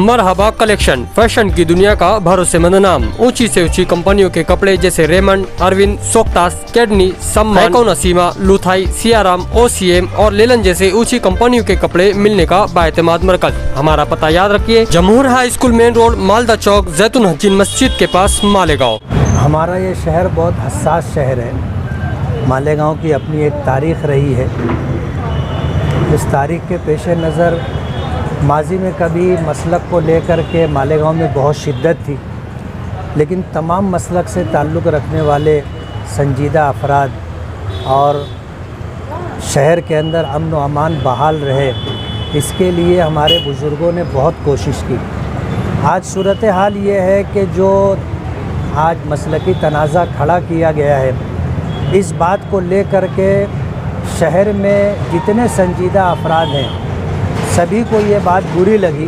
मरहबा collection fashion की दुनिया का भरोसेमंद नाम। ऊंची से ऊंची कंपनियों के कपड़े जैसे रेमंड, अरविंद, सोक्टास, कैडनी, सम्मान, नसीमा, लुथाई, सियाराम, ओसीएम और लेलन जैसे ऊंची कंपनियों के कपड़े मिलने का बाएतमाद मरकज। हमारा पता याद रखिए, Jamhoor high school main road, Malda Chowk, जैतून हजीन मस्जिद के पास, मालेगांव। हमारा ये शहर बहुत हसास शहर है। मालेगांव की अपनी एक तारीख़ रही है। इस तारीख़ के पेश नज़र माजी में कभी मसलक को लेकर के मालेगांव में बहुत शिद्दत थी, लेकिन तमाम मसलक से ताल्लुक़ रखने वाले संजीदा अफराद और शहर के अंदर अमन व अमान बहाल रहे, इसके लिए हमारे बुज़ुर्गों ने बहुत कोशिश की। आज सूरत हाल ये है कि जो आज मसलकी तनाज़ा खड़ा किया गया है, इस बात को लेकर के शहर में जितने संजीदा अफराद हैं सभी को ये बात बुरी लगी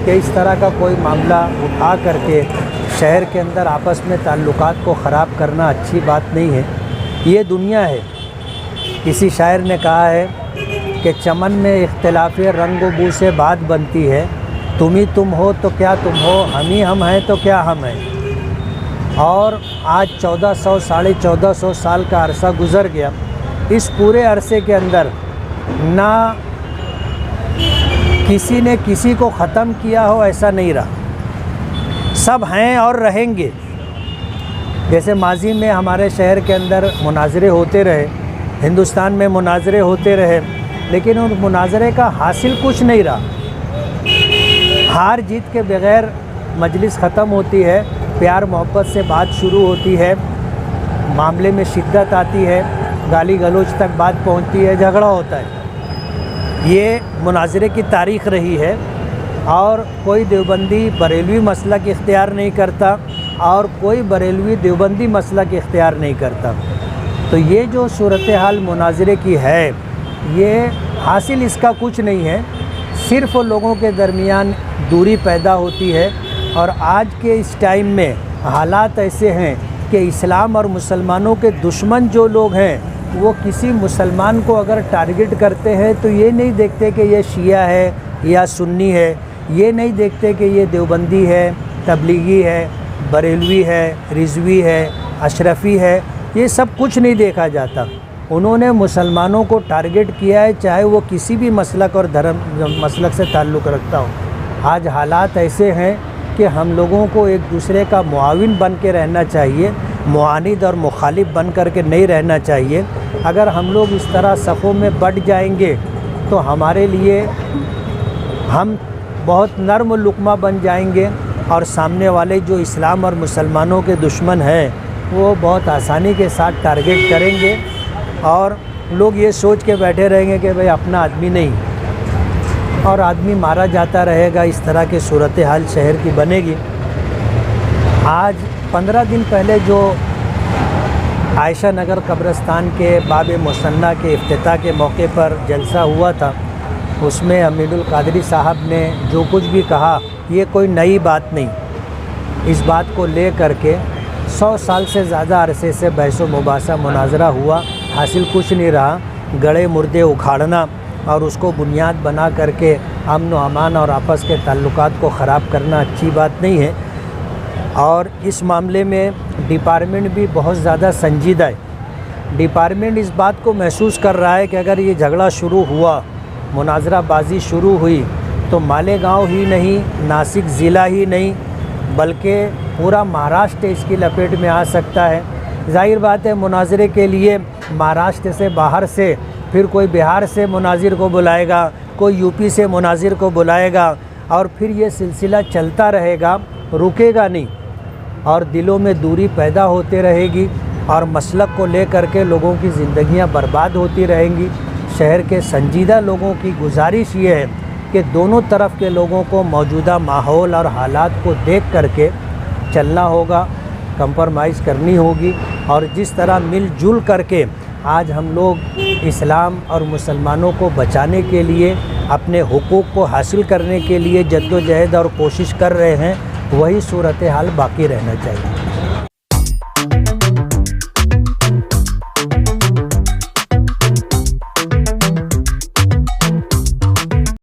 कि इस तरह का कोई मामला उठा करके शहर के अंदर आपस में ताल्लुकात को ख़राब करना अच्छी बात नहीं है। ये दुनिया है। किसी शायर ने कहा है कि चमन में इख्तिलाफ़ रंग व बू से बात बनती है, तुम ही तुम हो तो क्या तुम हो, हम ही हम हैं तो क्या हम हैं। और आज 1400 साढ़े 1400 साल का अरसा गुज़र गया। इस पूरे अरसे के अंदर ना किसी ने किसी को ख़त्म किया हो, ऐसा नहीं रहा। सब हैं और रहेंगे। जैसे माजी में हमारे शहर के अंदर मुनाजरे होते रहे, हिंदुस्तान में मुनाजरे होते रहे, लेकिन उन मुनाजरे का हासिल कुछ नहीं रहा। हार जीत के बग़ैर मजलिस ख़त्म होती है, प्यार मोहब्बत से बात शुरू होती है, मामले में शिद्दत आती है, गाली गलौज तक बात पहुंचती है, झगड़ा होता है। ये मुनाजरे की तारीख़ रही है। और कोई देवबंदी बरेलवी मसलक इख्तियार नहीं करता और कोई बरेलवी देवबंदी मसलक इख्तियार नहीं करता। तो ये जो सूरत हाल मुनाजरे की है, ये हासिल इसका कुछ नहीं है, सिर्फ़ लोगों के दरमियान दूरी पैदा होती है। और आज के इस टाइम में हालात ऐसे हैं कि इस्लाम और मुसलमानों के दुश्मन जो लोग हैं वो किसी मुसलमान को अगर टारगेट करते हैं तो ये नहीं देखते कि ये शिया है या सुन्नी है, ये नहीं देखते कि ये देवबंदी है, तबलीगी है, बरेलवी है, रिजवी है, अशरफी है, ये सब कुछ नहीं देखा जाता। उन्होंने मुसलमानों को टारगेट किया है, चाहे वो किसी भी मसलक और धर्म मसलक से ताल्लुक़ रखता हो। आज हालात ऐसे हैं कि हम लोगों को एक दूसरे का मुआविन बन के रहना चाहिए, मुआनिद और मुखालिफ बन कर के नहीं रहना चाहिए। अगर हम लोग इस तरह सफ़ों में बट जाएंगे तो हमारे लिए हम बहुत नर्म लुक़मा बन जाएंगे और सामने वाले जो इस्लाम और मुसलमानों के दुश्मन हैं वो बहुत आसानी के साथ टारगेट करेंगे और लोग ये सोच के बैठे रहेंगे कि भाई अपना आदमी नहीं, और आदमी मारा जाता रहेगा। इस तरह की सूरत हाल शहर की बनेगी। आज 15 दिन पहले जो आयशा नगर कब्रिस्तान के बाब मुसन्ना के इफ्तिताह के मौके पर जलसा हुआ था, उसमें अमीनुल कादरी साहब ने जो कुछ भी कहा, ये कोई नई बात नहीं। इस बात को ले करके 100 साल से ज़्यादा अरसे से बहस व मुबासा मुनाजरा हुआ, हासिल कुछ नहीं रहा। गड़े मुर्दे उखाड़ना और उसको बुनियाद बना करके अमन व अमान और आपस के ताल्लुकात को ख़राब करना अच्छी बात नहीं है। और इस मामले में डिपार्टमेंट भी बहुत ज़्यादा संजीदा है। डिपार्टमेंट इस बात को महसूस कर रहा है कि अगर ये झगड़ा शुरू हुआ, मुनाजराबाजी शुरू हुई, तो मालेगांव ही नहीं, नासिक ज़िला ही नहीं, बल्कि पूरा महाराष्ट्र इसकी लपेट में आ सकता है। ज़ाहिर बात है, मुनाजरे के लिए महाराष्ट्र से बाहर से फिर कोई बिहार से मुनाजिर को बुलाएगा, कोई यूपी से मुनाजिर को बुलाएगा और फिर ये सिलसिला चलता रहेगा, रुकेगा नहीं और दिलों में दूरी पैदा होती रहेगी और मसलक को लेकर के लोगों की ज़िंदगियां बर्बाद होती रहेंगी। शहर के संजीदा लोगों की गुजारिश ये है कि दोनों तरफ के लोगों को मौजूदा माहौल और हालात को देख करके चलना होगा, कंप्रोमाइज़ करनी होगी। और जिस तरह मिलजुल करके आज हम लोग इस्लाम और मुसलमानों को बचाने के लिए, अपने हुकूक़ को हासिल करने के लिए जद्दोजहद और कोशिश कर रहे हैं, वही सूरत हाल बाकी रहना चाहिए।